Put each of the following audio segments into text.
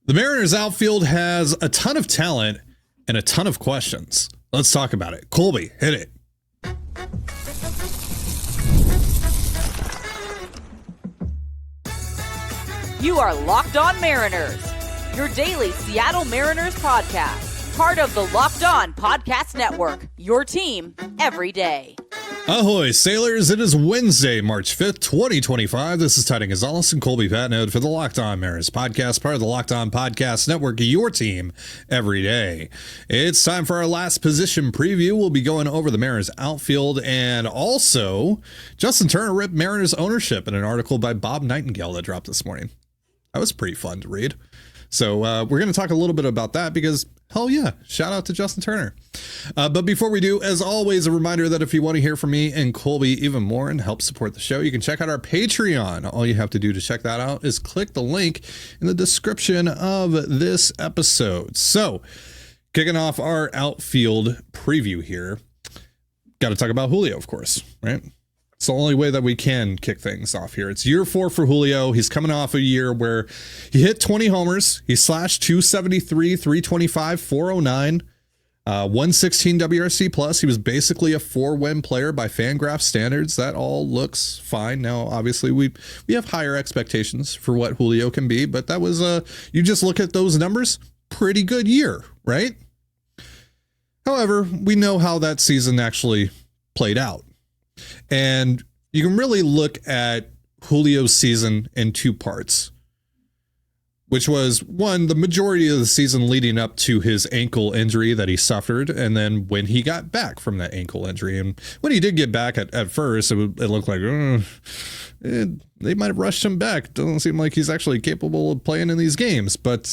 The Mariners outfield has a ton of talent and a ton of questions. Let's talk about it. Colby, hit it. You are Locked On Mariners, your daily Seattle Mariners podcast. Part of the Locked On Podcast Network, your team every day. Ahoy, sailors. It is Wednesday, March 5th, 2025. This is Tidy Gonzalez and Colby Patnode for the Locked On Mariners podcast, part of the Locked On Podcast Network, your team every day. It's time for our last position preview. We'll be going over the Mariners outfield and also Justin Turner ripped Mariners ownership in an article by Bob Nightingale that dropped this morning. That was pretty fun to read. So we're going to talk a little bit about that because, hell yeah, shout out to Justin Turner. But before we do, as always, a reminder that if you want to hear from me and Colby even more and help support the show, you can check out our Patreon. All you have to do to check that out is click the link in the description of this episode. So kicking off our outfield preview here, got to talk about Julio, of course, right? It's the only way that we can kick things off here. It's year 4 for Julio. He's coming off a year where he hit 20 homers. He slashed 273, 325, 409, 116 WRC plus. He was basically a 4-win player by FanGraph standards. That all looks fine. Now, obviously, we have higher expectations for what Julio can be, but that was you just look at those numbers, pretty good year, right? However, we know how that season actually played out. And you can really look at Julio's season in two parts, which was one, the majority of the season leading up to his ankle injury that he suffered. And then when he got back from that ankle injury, and when he did get back at first, it looked like they might have rushed him back. Doesn't seem like he's actually capable of playing in these games, but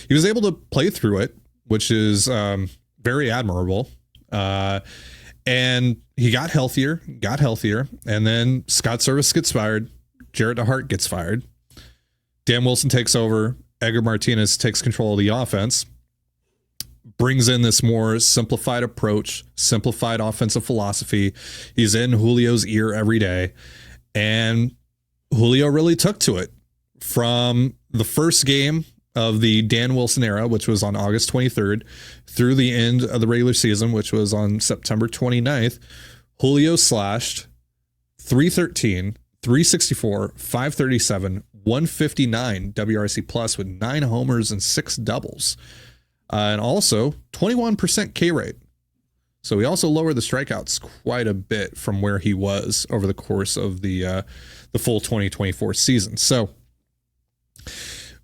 he was able to play through it, which is very admirable. And he got healthier, and then Scott Service gets fired, Jarrett DeHart gets fired, Dan Wilson takes over, Edgar Martinez takes control of the offense, brings in this more simplified approach, simplified offensive philosophy. He's in Julio's ear every day, and Julio really took to it from the first game of the Dan Wilson era, which was on August 23rd, through the end of the regular season, which was on September 29th. Julio slashed 313, 364, 537, 159 WRC plus with 9 homers and 6 doubles. And also 21% K rate. So he also lowered the strikeouts quite a bit from where he was over the course of the full 2024 season. So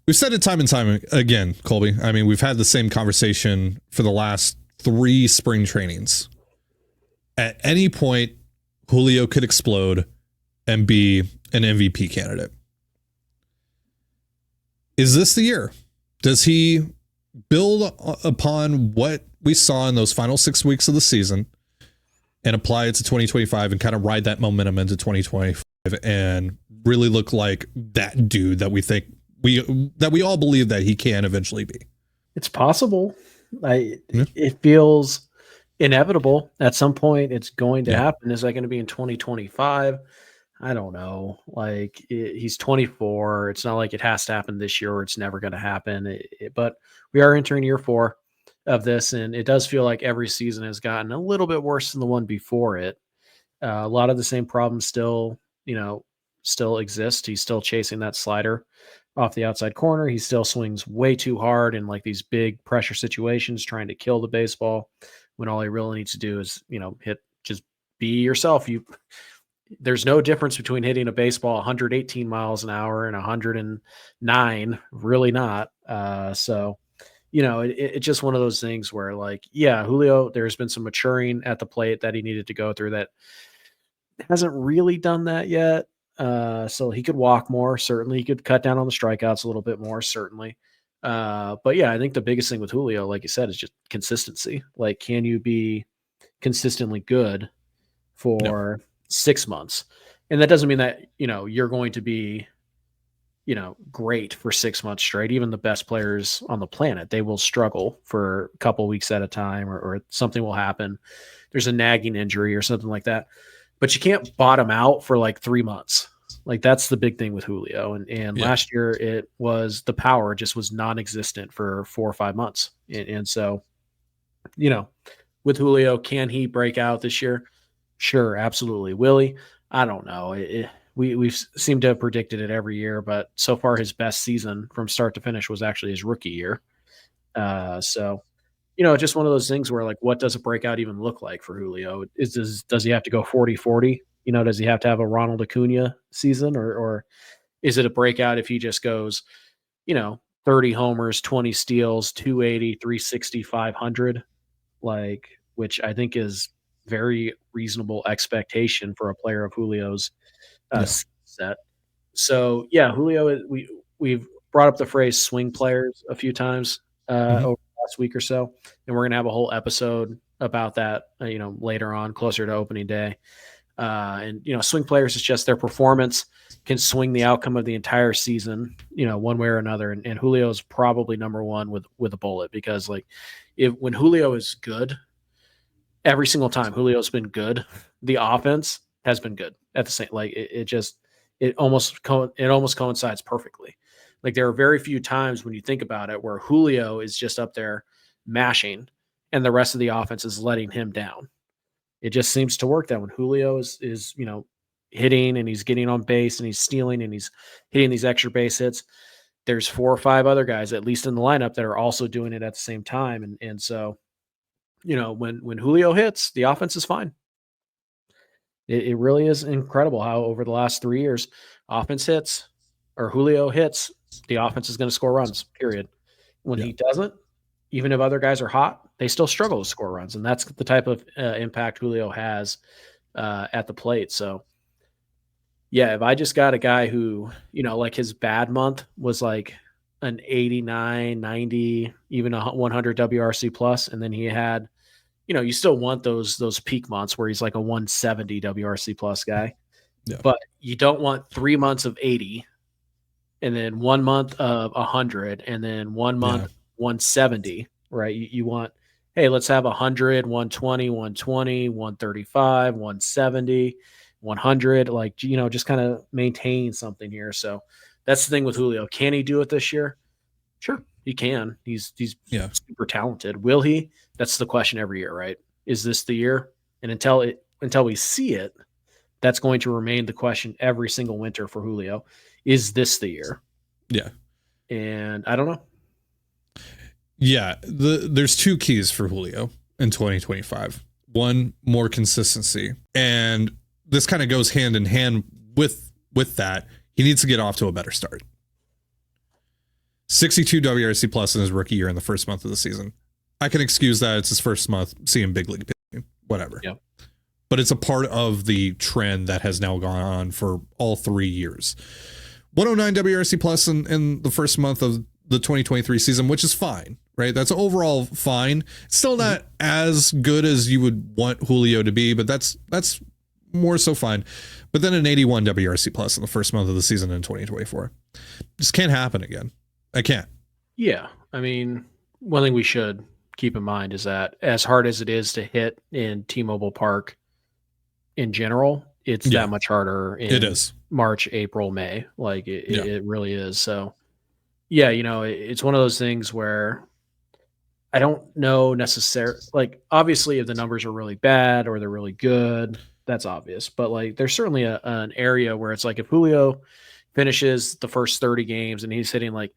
we've said it time and time again, Colby. I mean, we've had the same conversation for the last 3 spring trainings. At any point, Julio could explode and be an MVP candidate. Is this the year? Does he build upon what we saw in those final 6 weeks of the season and apply it to 2025 and kind of ride that momentum into 2025 and really look like that dude that we think we all believe that he can eventually be? It's possible. It feels inevitable. At some point, it's going to happen. Is that going to be in 2025? I don't know. Like, he's 24. It's not like it has to happen this year or it's never going to happen. But we are entering year 4 of this, and it does feel like every season has gotten a little bit worse than the one before it. A lot of the same problems still exist. He's still chasing that slider off the outside corner. He still swings way too hard in like these big pressure situations, trying to kill the baseball when all he really needs to do is, just be yourself. There's no difference between hitting a baseball 118 miles an hour and 109, really not. So, it's just one of those things where, like, yeah, Julio, there's been some maturing at the plate that he needed to go through that hasn't really done that yet. So he could walk more, certainly. He could cut down on the strikeouts a little bit more, certainly. But yeah, I think the biggest thing with Julio, like you said, is just consistency. Like, can you be consistently good for 6 months? And that doesn't mean that, you're going to be, great for 6 months straight. Even the best players on the planet, they will struggle for a couple weeks at a time, or something will happen. There's a nagging injury or something like that. But you can't bottom out for like 3 months. Like that's the big thing with Julio. And last year it was the power just was non-existent for 4 or 5 months. And so, with Julio, can he break out this year? Sure, absolutely. Will he? I don't know. We've seemed to have predicted it every year, but so far his best season from start to finish was actually his rookie year. So, just one of those things where like, what does a breakout even look like for Julio? Does he have to go 40-40? Does he have to have a Ronald Acuna season or is it a breakout if he just goes, 30 homers, 20 steals, 280, 360, 500, like, which I think is very reasonable expectation for a player of Julio's set. So Julio, we've brought up the phrase swing players a few times over the last week or so, and we're going to have a whole episode about that, later on, closer to opening day. And swing players is just their performance can swing the outcome of the entire season, one way or another. And Julio is probably number one with a bullet, because like when Julio is good, every single time Julio's been good, the offense has been good at the same. Like it almost coincides perfectly. Like there are very few times when you think about it where Julio is just up there mashing and the rest of the offense is letting him down. It just seems to work that when Julio is hitting and he's getting on base and he's stealing and he's hitting these extra base hits, there's 4 or 5 other guys, at least in the lineup, that are also doing it at the same time. And so, when Julio hits, the offense is fine. It really is incredible how over the last 3 years, offense hits or Julio hits, the offense is going to score runs, period. When he doesn't, even if other guys are hot, they still struggle to score runs. And that's the type of impact Julio has at the plate. So, if I just got a guy who, like his bad month was like an 89, 90, even a 100 WRC plus, and then he had, you still want those peak months where he's like a 170 WRC plus guy. Yeah. But you don't want 3 months of 80 and then 1 month of 100 and then 1 month 170, right? You want, hey, let's have 100, 120, 120, 135, 170, 100, like, just kind of maintain something here. So that's the thing with Julio. Can he do it this year? Sure, he can. He's super talented. Will he? That's the question every year, right? Is this the year? And until we see it, that's going to remain the question every single winter for Julio. Is this the year? Yeah. And I don't know. Yeah, there's 2 keys for Julio in 2025. One, more consistency. And this kind of goes hand in hand with that. He needs to get off to a better start. 62 WRC plus in his rookie year in the first month of the season. I can excuse that. It's his first month seeing big league pitching, whatever. Yep. But it's a part of the trend that has now gone on for all 3 years. 109 WRC plus in the first month of the 2023 season, which is fine, right? That's overall fine. Still not as good as you would want Julio to be, but that's more so fine. But then an 81 WRC plus in the first month of the season in 2024. Just can't happen again. I can't. Yeah. I mean, one thing we should keep in mind is that as hard as it is to hit in T-Mobile Park in general, it's that much harder in March, April, May. Like it really is. So it's one of those things where I don't know necessarily, like, obviously if the numbers are really bad or they're really good, that's obvious. But like, there's certainly an area where it's like, if Julio finishes the first 30 games and he's hitting like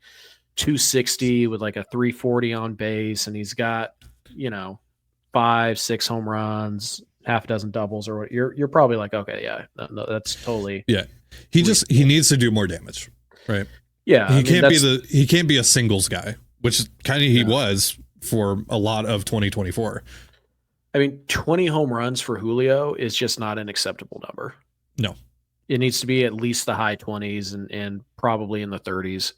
260 with like a 340 on base, and he's got, 5-6 home runs, half a dozen doubles, or what, you're probably like, okay, no, that's totally. Yeah. He needs to do more damage. Right. Yeah. He can't be a singles guy, which kind of he was for a lot of 2024. I mean, 20 home runs for Julio is just not an acceptable number. No. It needs to be at least the high 20s and probably in the 30s.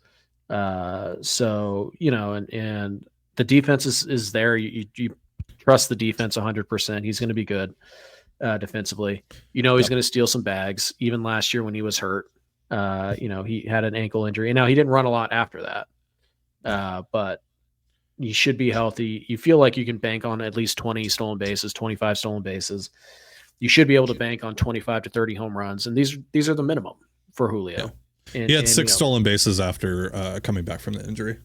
So, and the defense is there. You trust the defense 100%. He's going to be good defensively. He's going to steal some bags. Even last year when he was hurt, he had an ankle injury. And now he didn't run a lot after that. But you should be healthy. You feel like you can bank on at least 20 stolen bases, 25 stolen bases. You should be able to bank on 25 to 30 home runs. And these are the minimum for Julio. He had 6 stolen bases after coming back from the injury,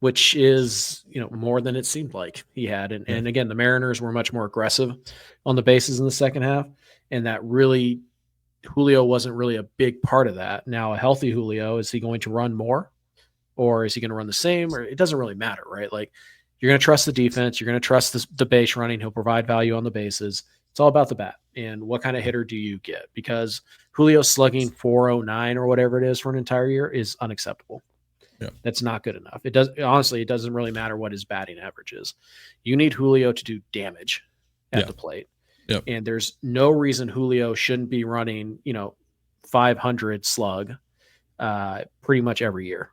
which is, more than it seemed like he had. And again, the Mariners were much more aggressive on the bases in the second half. And that really, Julio wasn't really a big part of that. Now, a healthy Julio, is he going to run more, or is he going to run the same? Or it doesn't really matter, right? Like, you're going to trust the defense. You're going to trust the base running. He'll provide value on the bases. It's all about the bat and what kind of hitter do you get, because Julio slugging 409 or whatever it is for an entire year is unacceptable. Yeah. That's not good enough. It doesn't really matter what his batting average is. You need Julio to do damage at the plate. Yep. And there's no reason Julio shouldn't be running, 500 slug pretty much every year.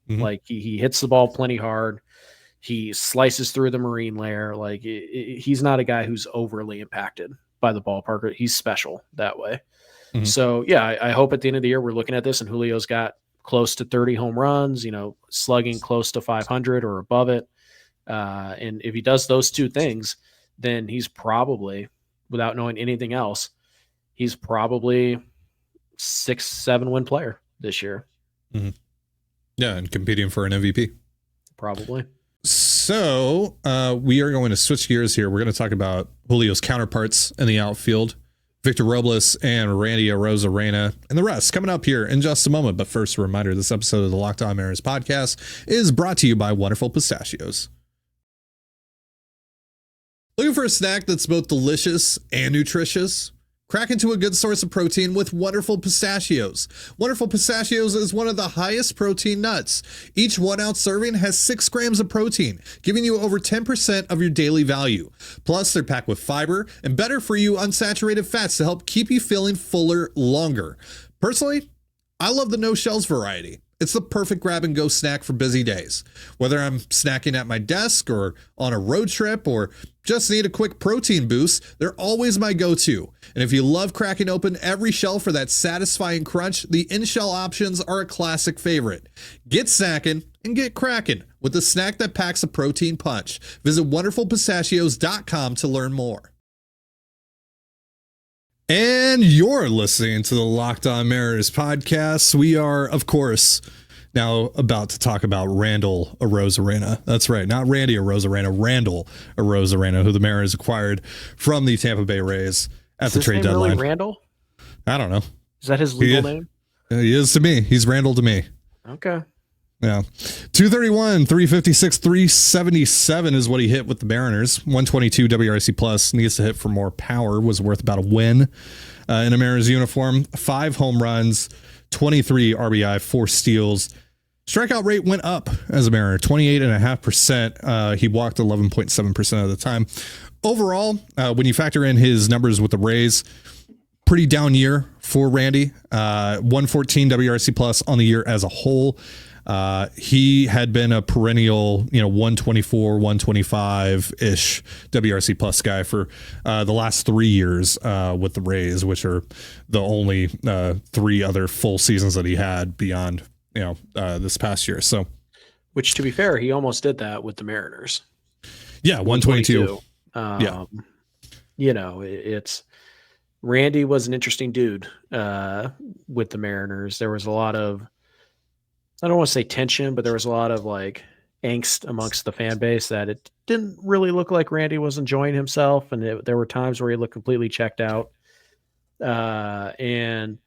Mm-hmm. Like he hits the ball plenty hard. He slices through the marine layer. Like he's not a guy who's overly impacted by the ballpark. He's special that way. Mm-hmm. So yeah, I hope at the end of the year we're looking at this and Julio's got close to 30 home runs, slugging close to 500 or above it. And if he does those two things, then he's probably, without knowing anything else, he's probably 6-7 win player this year. Mm-hmm. Yeah, and competing for an MVP. Probably. So we are going to switch gears here. We're going to talk about Julio's counterparts in the outfield, Victor Robles and Randy Arozarena, and the rest coming up here in just a moment. But first, a reminder, this episode of the Locked On Mariners podcast is brought to you by Wonderful Pistachios. Looking for a snack that's both delicious and nutritious? Crack into a good source of protein with Wonderful Pistachios. Wonderful Pistachios is one of the highest protein nuts. Each 1 ounce serving has 6 grams of protein, giving you over 10% of your daily value. Plus, they're packed with fiber and better for you unsaturated fats to help keep you feeling fuller longer. Personally, I love the no shells variety. It's the perfect grab and go snack for busy days. Whether I'm snacking at my desk or on a road trip or just need a quick protein boost, they're always my go-to. And if you love cracking open every shell for that satisfying crunch, the in-shell options are a classic favorite. Get snackin' and get crackin' with the snack that packs a protein punch. Visit wonderfulpistachios.com to learn more. And you're listening to the Locked On Mariners podcast. We are, of course, now about to talk about Randall Arozarena. That's right, not Randy Arozarena, Randall Arozarena, who the Mariners acquired from the Tampa Bay Rays at the trade deadline. Really Randall? I don't know. Is that his legal name? He is to me. He's Randall to me. Okay. Yeah. 231, 356, 377 is what he hit with the Mariners. 122 WRC plus, needs to hit for more power, was worth about a win in a Mariners uniform. 5 home runs, 23 RBI, 4 steals. Strikeout rate went up as a Mariner, 28.5%. He walked 11.7% of the time. Overall, when you factor in his numbers with the Rays, pretty down year for Randy. 114 WRC plus on the year as a whole. He had been a perennial, 124, 125 ish WRC plus guy for the last 3 years with the Rays, which are the only 3 other full seasons that he had beyond, this past year. So, which, to be fair, he almost did that with the Mariners. Yeah. 122. It's Randy was an interesting dude with the Mariners. There was a lot of, I don't want to say tension, but there was a lot of angst amongst the fan base that it didn't really look like Randy was enjoying himself. And there were times where he looked completely checked out. The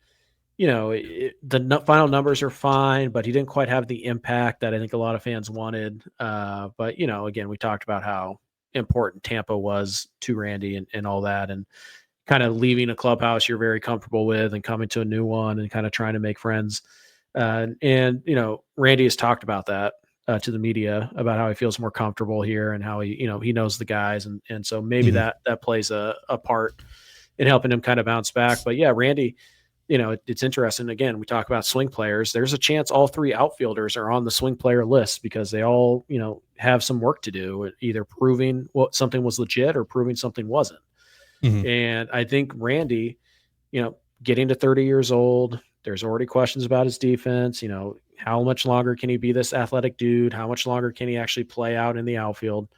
final numbers are fine, but he didn't quite have the impact that I think a lot of fans wanted. But again, we talked about how important Tampa was to Randy and all that, and kind of leaving a clubhouse you're very comfortable with and coming to a new one and kind of trying to make friends. Randy has talked about that to the media about how he feels more comfortable here and how he knows the guys. And so maybe that plays a part in helping him kind of bounce back. But yeah, Randy, it's interesting. Again, we talk about swing players. There's a chance all 3 outfielders are on the swing player list because they all, have some work to do, either proving what something was legit or proving something wasn't. Mm-hmm. And I think Randy, getting to 30 years old, there's already questions about his defense. How much longer can he be this athletic dude? How much longer can he actually play out in the outfield?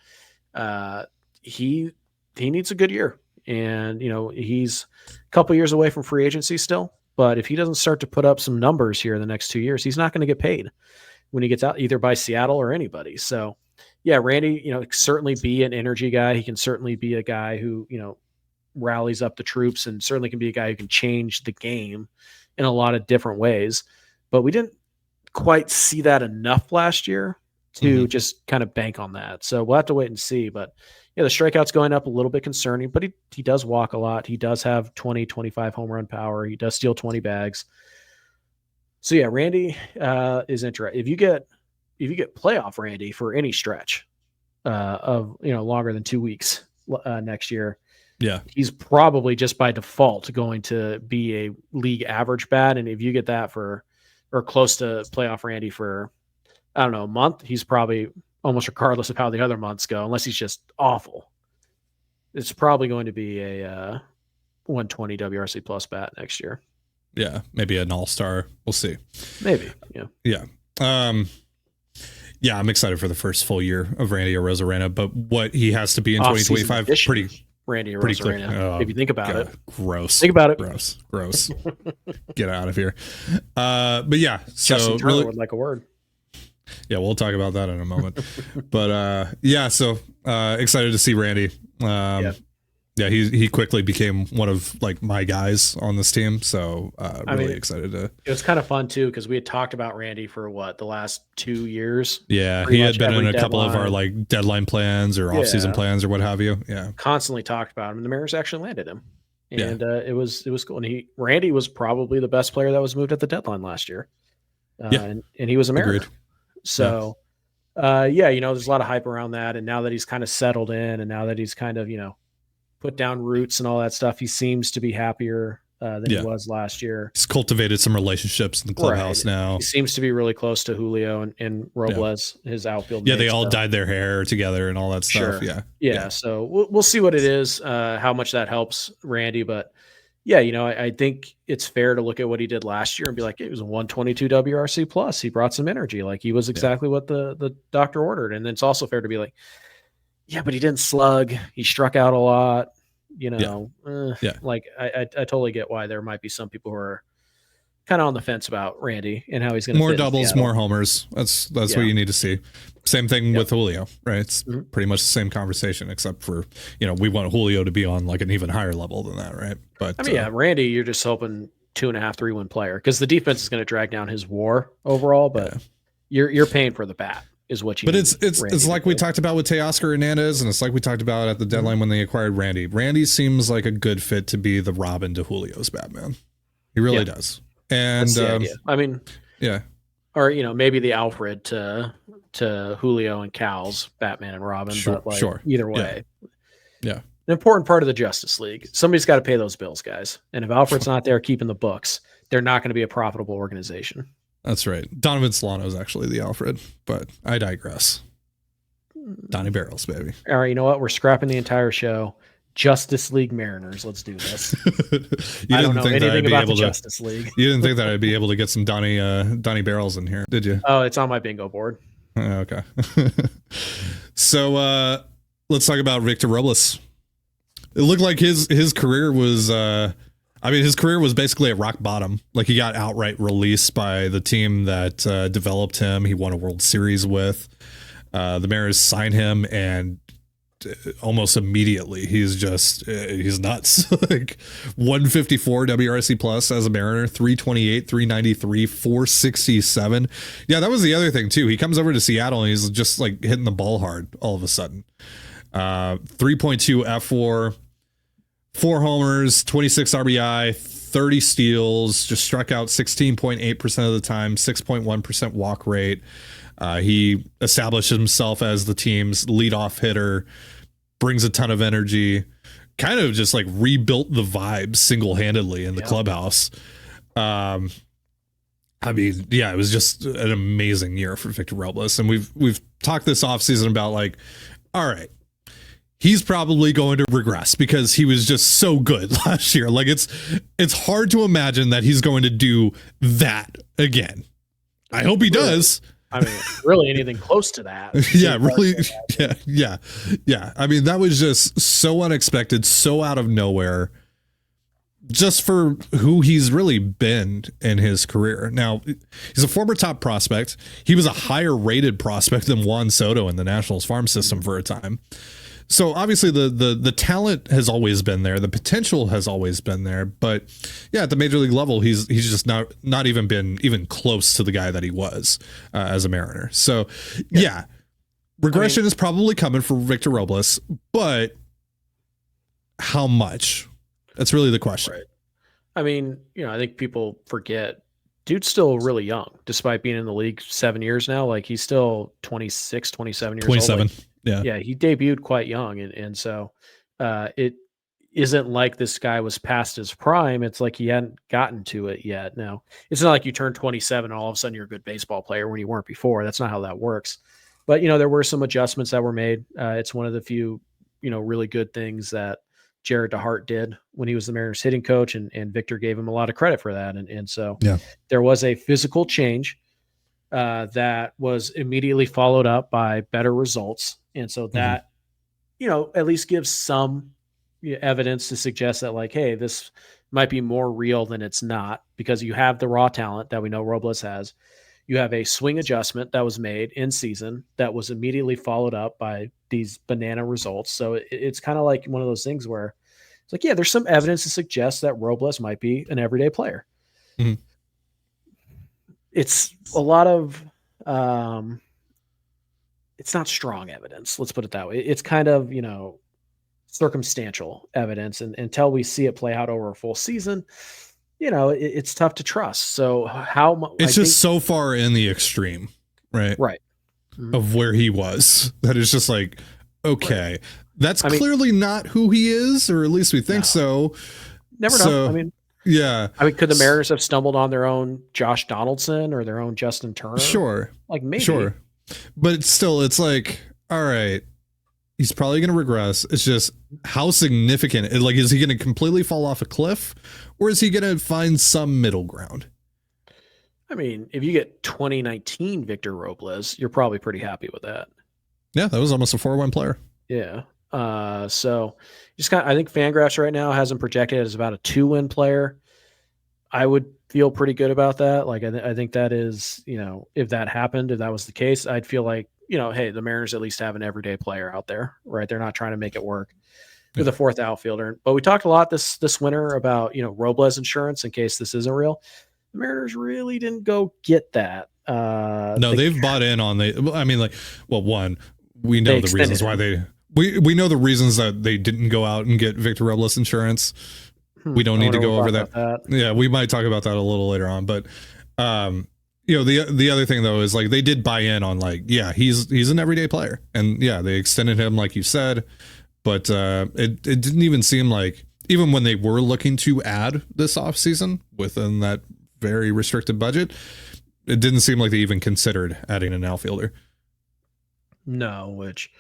He needs a good year. And, he's a couple years away from free agency still. But if he doesn't start to put up some numbers here in the next 2 years, he's not going to get paid when he gets out, either by Seattle or anybody. So, yeah, Randy, can certainly be an energy guy. He can certainly be a guy who, rallies up the troops, and certainly can be a guy who can change the game in a lot of different ways. But we didn't quite see that enough last year to just kind of bank on that. So we'll have to wait and see. But yeah, the strikeouts going up a little bit concerning, but he does walk a lot. He does have 20, 25 home run power. He does steal 20 bags. So yeah, Randy is interesting. If you get playoff Randy for any stretch of longer than 2 weeks next year, yeah, he's probably just by default going to be a league average bat. And if you get that or close to playoff Randy for, I don't know, a month, he's probably almost regardless of how the other months go, unless he's just awful. It's probably going to be a 120 WRC plus bat next year. Yeah, maybe an all-star. We'll see. Maybe. Yeah. Yeah. Yeah, I'm excited for the first full year of Randy Arozarena, but what he has to be in 2025, pretty Randy Arozarena. If you think about it. Gross. Think about it. Gross. Get out of here. But yeah, so Justin Turner would like a word. Yeah, we'll talk about that in a moment. But yeah, so excited to see Randy. Yeah, he quickly became one of like my guys on this team. So really excited to. It was kind of fun too, because we had talked about Randy for the last 2 years. Yeah, he had been in a couple of our like deadline plans or off-season plans or what have you. Yeah, constantly talked about him, and the Mariners actually landed him, and it was cool. And Randy was probably the best player that was moved at the deadline last year. And he was a Mariner. Agreed. So, there's a lot of hype around that, and now that he's kind of settled in, and now that he's kind of put down roots and all that stuff, he seems to be happier than he was last year. He's cultivated some relationships in the clubhouse now. He seems to be really close to Julio and Robles, his outfield. Yeah, they all dyed their hair together and all that stuff. Sure. Yeah. So we'll see what it is, how much that helps Randy. But yeah, I think it's fair to look at what he did last year and be like, it was a 122 WRC plus. He brought some energy. Like he was exactly what the doctor ordered. And then it's also fair to be like, yeah, but he didn't slug. He struck out a lot. Like I totally get why there might be some people who are kind of on the fence about Randy and how he's going to more doubles, more homers. That's what you need to see. Same thing with Julio, right? It's pretty much the same conversation, except for we want Julio to be on like an even higher level than that, right? But I mean, Randy, you're just hoping 2.5, 3-win player because the defense is going to drag down his WAR overall, but you're paying for the bat. Is what you. But it's like we talked about with Teoscar Hernandez, and it's like we talked about at the deadline when they acquired Randy. Randy seems like a good fit to be the Robin to Julio's Batman. He really does. And I mean, yeah, or maybe the Alfred to Julio and Cal's Batman and Robin. Sure, but either way, yeah, an important part of the Justice League. Somebody's got to pay those bills, guys. And if Alfred's not there keeping the books, they're not going to be a profitable organization. That's right. Donovan Solano is actually the Alfred, but I digress. Donnie Barrels, baby. All right, you know what? We're scrapping the entire show. Justice League Mariners. Let's do this. I don't know anything about the Justice League. You didn't think that I'd be able to get some Donnie Barrels in here, did you? Oh, it's on my bingo board. Okay. So let's talk about Victor Robles. It looked like his career was his career was basically at rock bottom. Like he got outright released by the team that developed him. He won a World Series with. The Mariners signed him, and almost immediately he's nuts. Like 154 WRC plus as a Mariner, 328, 393, 467. Yeah, that was the other thing too. He comes over to Seattle and he's just like hitting the ball hard all of a sudden. 3.2 F4. 4 homers, 26 RBI, 30 steals, just struck out 16.8% of the time, 6.1% walk rate. He established himself as the team's leadoff hitter, brings a ton of energy, kind of just like rebuilt the vibe single-handedly in the clubhouse. I mean, yeah, it was just an amazing year for Victor Robles. And we've talked this offseason about like, all right, he's probably going to regress because he was just so good last year. Like it's hard to imagine that he's going to do that again. I hope he does. I mean, really anything close to that. Yeah, really. Yeah. I mean, that was just so unexpected, so out of nowhere. just for who he's really been in his career. Now, he's a former top prospect. He was a higher rated prospect than Juan Soto in the Nationals farm system for a time. So obviously the talent has always been there. The potential has always been there. But yeah, at the major league level, he's just not even been even close to the guy that he was as a Mariner. So yeah, regression is probably coming for Victor Robles, but how much? That's really the question. Right. I mean, I think people forget dude's still really young, despite being in the league 7 years now. Like he's still 26, 27 years 27. old. Like, yeah, he debuted quite young, and so it isn't like this guy was past his prime. It's like he hadn't gotten to it yet. Now, it's not like you turn 27 and all of a sudden you're a good baseball player when you weren't before. That's not how that works. But there were some adjustments that were made. It's one of the few really good things that Jared DeHart did when he was the Mariners hitting coach, and Victor gave him a lot of credit for that. And so there was a physical change that was immediately followed up by better results. And so that, at least gives some evidence to suggest that like, hey, this might be more real than it's not, because you have the raw talent that we know Robles has. You have a swing adjustment that was made in season that was immediately followed up by these banana results. So it's kind of like one of those things where it's like, yeah, there's some evidence to suggest that Robles might be an everyday player. Mm-hmm. It's a lot of, it's not strong evidence. Let's put it that way. It's kind of, circumstantial evidence. And until we see it play out over a full season, it's tough to trust. So it's just so far in the extreme, right? Right. Of where he was, that is just like, okay, that's clearly not who he is, or at least we think so. Never know. Yeah. Could the Mariners have stumbled on their own Josh Donaldson or their own Justin Turner? Sure. Like maybe. Sure. But it's like, all right, he's probably going to regress. It's just how significant. Like, is he going to completely fall off a cliff, or is he going to find some middle ground? I mean, if you get 2019 Victor Robles, you're probably pretty happy with that. Yeah, that was almost a 4-win player. Yeah. So I think Fangraphs right now has him projected as about a 2-win player. I would feel pretty good about that. Like, I think that is, if that happened, if that was the case, I'd feel like, hey, the Mariners at least have an everyday player out there, right? They're not trying to make it work with a fourth outfielder. But we talked a lot this winter about, Robles insurance in case this isn't real. The Mariners really didn't go get that. No, they've bought in on one, we know the reasons why we know the reasons that they didn't go out and get Victor Robles insurance. We don't need to go over that. Yeah, we might talk about that a little later on. But the other thing though is like they did buy in on like, yeah, he's an everyday player, and yeah, they extended him like you said, but it didn't even seem like, even when they were looking to add this offseason within that very restricted budget, it didn't seem like they even considered adding an outfielder. No, which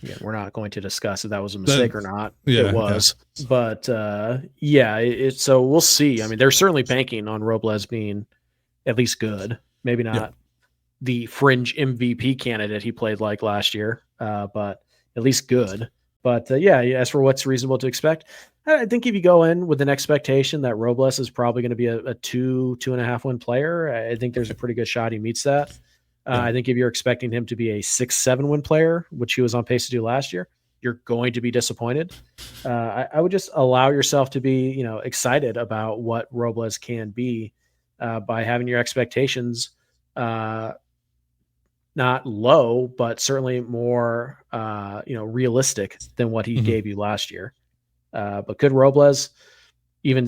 again, we're not going to discuss if that was a mistake or not. Yeah, it was. Yeah. But so we'll see. I mean, they're certainly banking on Robles being at least good. Maybe not the fringe MVP candidate he played like last year, but at least good. But as for what's reasonable to expect, I think if you go in with an expectation that Robles is probably going to be a 2.5 win player, I think there's a pretty good shot he meets that. I think if you're expecting him to be a 6-7 win player, which he was on pace to do last year, you're going to be disappointed. I would just allow yourself to be, excited about what Robles can be by having your expectations not low, but certainly more, realistic than what he gave you last year. But could Robles even,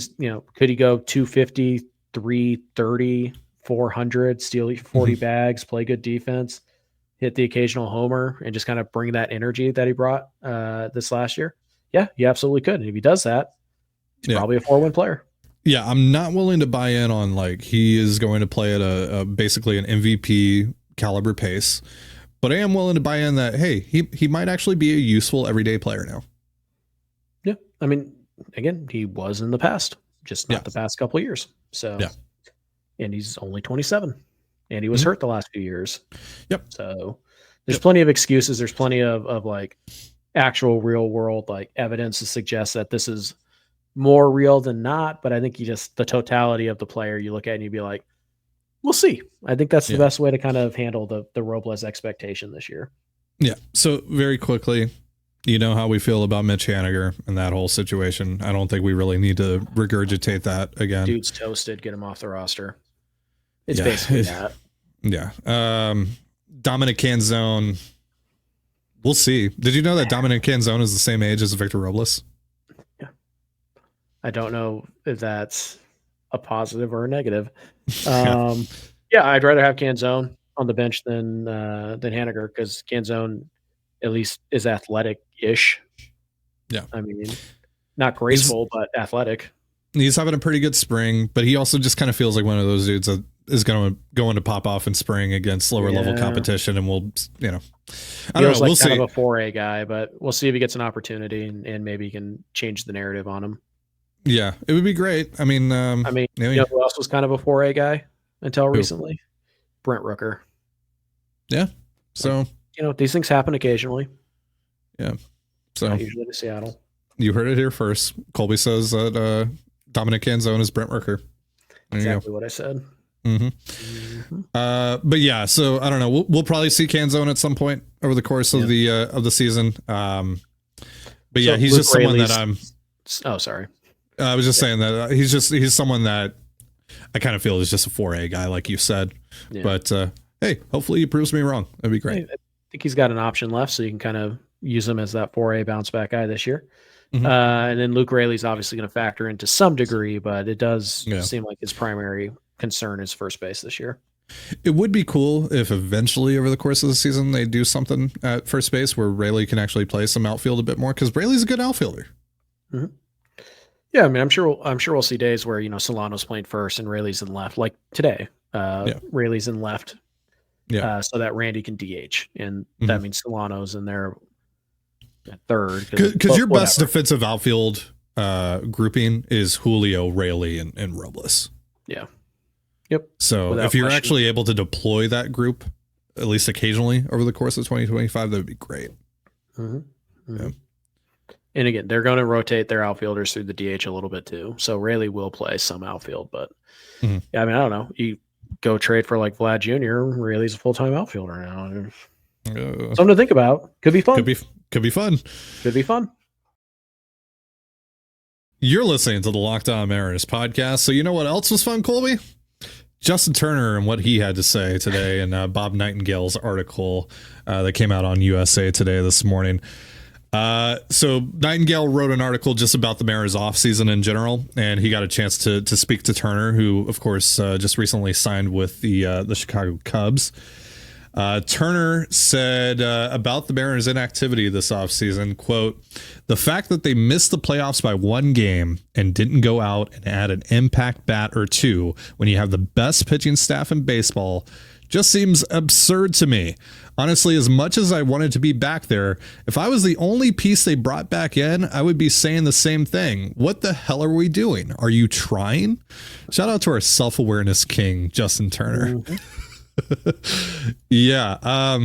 could he go 250, 330, 400, steal 40 bags, play good defense, hit the occasional homer, and just kind of bring that energy that he brought this last year? Yeah, he absolutely could. And if he does that, he's probably a 4-win player. Yeah, I'm not willing to buy in on like he is going to play at a basically an MVP caliber pace, but I am willing to buy in that, hey, he might actually be a useful everyday player now. Yeah, I mean, again, he was in the past, just not the past couple of years. So, and he's only 27, and he was hurt the last few years. Yep. So there's plenty of excuses. There's plenty of like actual real world like evidence to suggest that this is more real than not, but I think the totality of the player you look at and you'd be like, we'll see. I think that's the best way to kind of handle the Robles expectation this year. Yeah. So very quickly, you know how we feel about Mitch Haniger and that whole situation. I don't think we really need to regurgitate that again. Dude's toasted. Get him off the roster. It's basically that. Yeah. Dominic Canzone. We'll see. Did you know that Dominic Canzone is the same age as Victor Robles? I don't know if that's a positive or a negative. I'd rather have Canzone on the bench than Haniger, because Canzone at least is athletic-ish. Yeah. I mean, not graceful, but athletic. He's having a pretty good spring, but he also just kind of feels like one of those dudes that is going to pop off in spring against lower level competition, and we'll, I don't know. Like we'll see. Kind of a 4A guy, but we'll see if he gets an opportunity and maybe he can change the narrative on him. Yeah, it would be great. I mean, you know who else was kind of a 4A guy until recently? Brent Rooker. Yeah. So, these things happen occasionally. Yeah. So not usually to Seattle. You heard it here first. Colby says that Dominic Canzone is Brent Rooker. Exactly what I said. But yeah, so I don't know. We'll probably see Canzone at some point over the course of the season. But yeah, he's just someone that I'm. Oh, sorry. I was just saying that he's someone that I kind of feel is just a 4A guy, like you said. Yeah. But hey, hopefully he proves me wrong. That'd be great. I think he's got an option left, so you can kind of use him as that 4A bounce back guy this year. And then Luke Raley's obviously going to factor into some degree, but it does seem like his primary concern is first base this year. It would be cool if eventually over the course of the season they do something at first base where Raley can actually play some outfield a bit more, because Raley's a good outfielder. Yeah, I mean, I'm sure we'll see days where Solano's playing first and Raley's in left, like today. Raley's in left, so that Randy can DH, and that means Solano's in there at third. Because your best defensive outfield grouping is Julio, Raley, and Robles. Yeah. Yep. So without if you're actually able to deploy that group at least occasionally over the course of 2025, that would be great. Yeah. And again, they're going to rotate their outfielders through the DH a little bit too. So Raley will play some outfield, but I mean, I don't know. You go trade for like Vlad Jr. Raley's a full-time outfielder now. Something to think about. Could be fun. Could be fun. Could be fun. You're listening to the Locked On Mariners podcast. So you know what else was fun, Colby? Justin Turner and what he had to say today in Bob Nightingale's article that came out on USA Today this morning. So Nightingale wrote an article just about the Mariners offseason in general, and he got a chance to speak to Turner, who, of course, just recently signed with the Chicago Cubs. Turner said about the Mariners' inactivity this offseason, quote, "The fact that they missed the playoffs by one game and didn't go out and add an impact bat or two when you have the best pitching staff in baseball just seems absurd to me. Honestly, as much as I wanted to be back there, if I was the only piece they brought back in, I would be saying the same thing. What the hell are we doing? Are you trying?" Shout out to our self-awareness king, Justin Turner. Yeah. I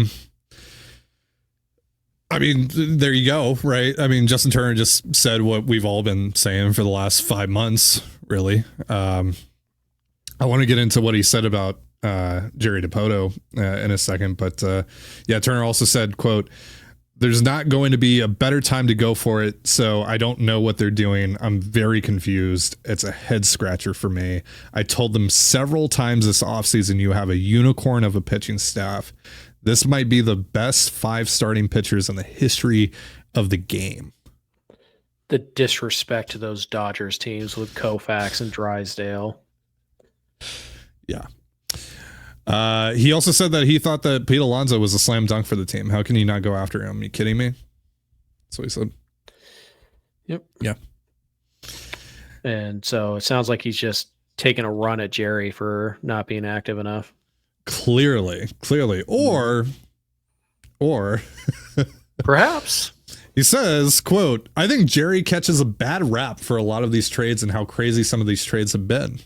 mean, there you go, right? I mean, Justin Turner just said what we've all been saying for the last 5 months, really. I want to get into what he said about Jerry DiPoto in a second, but yeah, Turner also said, quote, "There's not going to be a better time to go for it, so I don't know what they're doing. I'm very confused. It's a head scratcher for me. I told them several times this offseason, you have a unicorn of a pitching staff. This might be the best 5 starting pitchers in the history of the game." The disrespect to those Dodgers teams with Koufax and Drysdale. Yeah. He also said that he thought that Pete Alonso was a slam dunk for the team. How can you not go after him? Are you kidding me? That's what he said. Yep. Yeah. And so it sounds like he's just taking a run at Jerry for not being active enough. Clearly. Or perhaps. He says, quote, "I think Jerry catches a bad rap for a lot of these trades and how crazy some of these trades have been.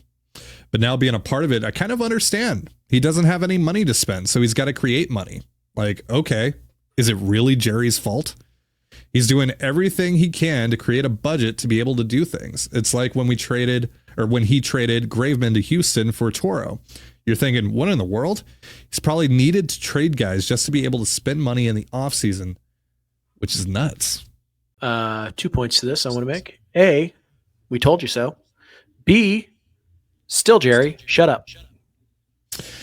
But now being a part of it, I kind of understand. He doesn't have any money to spend, so he's got to create money. Like, okay, is it really Jerry's fault? He's doing everything he can to create a budget to be able to do things. It's like when he traded Graveman to Houston for Toro. You're thinking, what in the world? He's probably needed to trade guys just to be able to spend money in the offseason, which is nuts. 2 points to this I want to make. A, we told you so. B, still Jerry, shut up.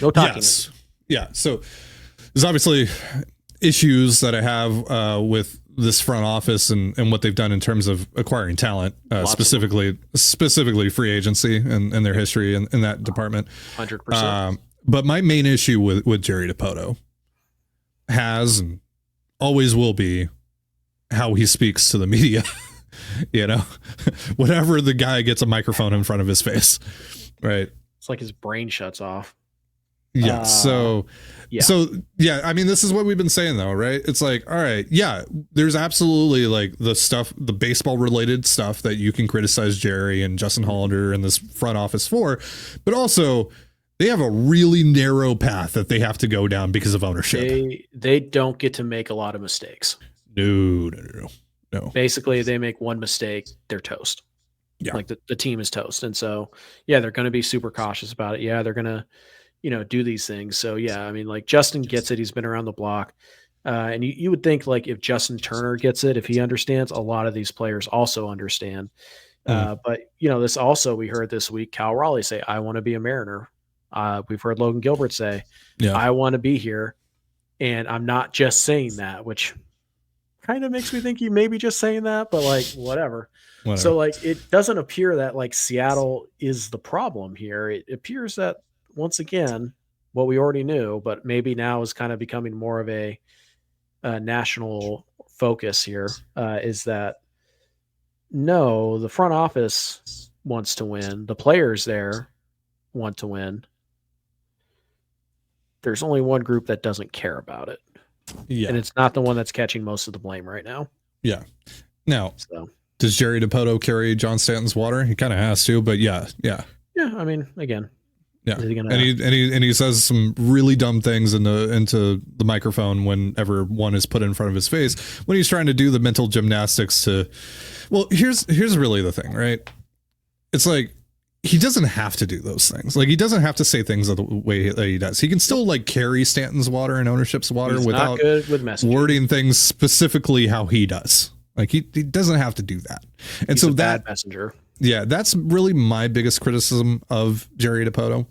No talking. Yes. Yeah. So there's obviously issues that I have with this front office and what they've done in terms of acquiring talent, specifically free agency and their history in that department. 100%. But my main issue with Jerry Dipoto has and always will be how he speaks to the media. Whenever the guy gets a microphone in front of his face, right? It's like his brain shuts off. Yeah. So I mean, this is what we've been saying though, right? It's like, all right, yeah, there's absolutely like the baseball related stuff that you can criticize Jerry and Justin Hollander and this front office for, but also they have a really narrow path that they have to go down because of ownership. They don't get to make a lot of mistakes. No. Basically, they make one mistake, they're toast. Yeah. Like the team is toast. And so, yeah, they're going to be super cautious about it. Yeah, they're going to, do these things. So, yeah, I mean, like Justin gets it. He's been around the block. And you would think like if Justin Turner gets it, if he understands, a lot of these players also understand. But, this also, we heard this week, Cal Raleigh say, I want to be a Mariner. We've heard Logan Gilbert say, I want to be here. And I'm not just saying that, which kind of makes me think he may be just saying that, but like, whatever. So like, it doesn't appear that like Seattle is the problem here. It appears that once again, what we already knew, but maybe now is kind of becoming more of a national focus here, is that no, the front office wants to win. The players there want to win. There's only one group that doesn't care about it. Yeah. And it's not the one that's catching most of the blame right now. Yeah. Now, does Jerry Dipoto carry John Stanton's water? He kind of has to, but yeah. Yeah. I mean, again, yeah. And he says some really dumb things into the microphone whenever one is put in front of his face when he's trying to do the mental gymnastics here's really the thing, right? It's like, he doesn't have to do those things. Like, he doesn't have to say things the way that he does. He can still like carry Stanton's water and ownership's water without not good with wording things specifically how he does. Like, he doesn't have to do that. And he's so a bad messenger. Yeah, that's really my biggest criticism of Jerry Dipoto.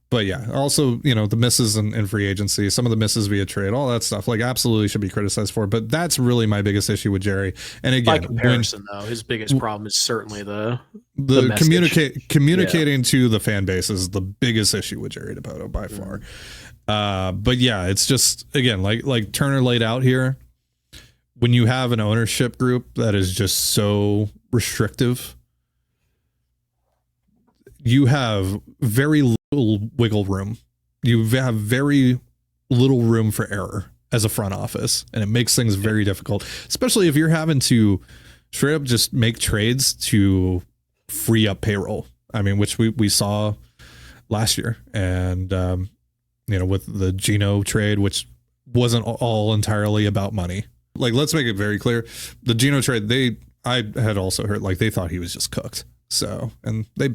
But yeah, also, the misses in free agency, some of the misses via trade, all that stuff, like absolutely should be criticized for. But that's really my biggest issue with Jerry. And again, by comparison, though, his biggest problem is certainly the communicating to the fan base is the biggest issue with Jerry Dipoto by far. But yeah, it's just, again, like Turner laid out here, when you have an ownership group that is just so restrictive, you have very little wiggle room. You have very little room for error as a front office, and it makes things very difficult, especially if you're having to straight up just make trades to free up payroll. I mean, which we saw last year, and with the Geno trade, which wasn't all entirely about money. Like, let's make it very clear, the Geno trade, I had also heard like they thought he was just cooked. So, and they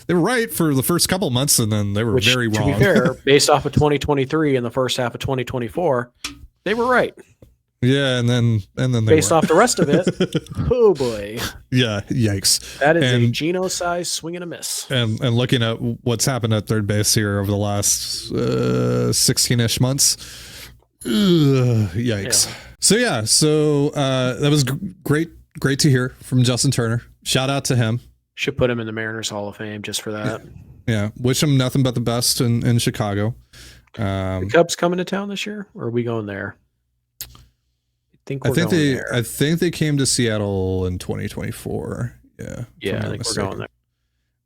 were right for the first couple months, and then they were very wrong. To be fair, based off of 2023 and the first half of 2024, they were right. Yeah, and then they based off the rest of it, oh boy. Yeah, yikes. That is a Geno size swing and a miss. And looking at what's happened at third base here over the last 16-ish months, yikes. Yeah. So that was great to hear from Justin Turner. Shout out to him. Should put him in the Mariners Hall of Fame just for that. Yeah. Wish him nothing but the best in Chicago. The Cubs coming to town this year, or are we going there? I think they came to Seattle in 2024. Yeah. Yeah, I think we're going there.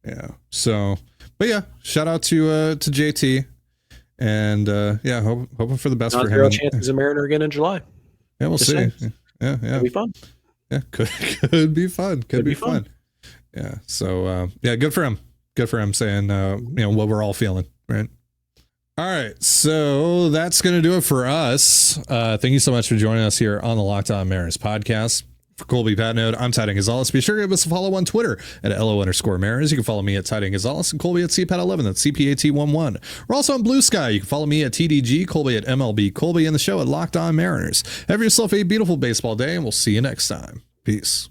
Yeah. So, but yeah, shout out to JT, and hoping for the best for him. Zero chances of Mariner again in July. Yeah, we'll see. Yeah. It'll be fun. Yeah, could be fun. Could be fun. Yeah. So good for him. Good for him saying what we're all feeling, right? All right, so that's going to do it for us. Thank you so much for joining us here on the Locked On Mariners podcast. For Colby Patnode, I'm Titan Gonzalez. Be sure to give us a follow on Twitter at LO_Mariners. You can follow me at Titan Gonzalez and Colby at CPAT11. That's CPAT11. We're also on Blue Sky. You can follow me at TDG, Colby at MLB Colby, and the show at Locked On Mariners. Have yourself a beautiful baseball day, and we'll see you next time. Peace.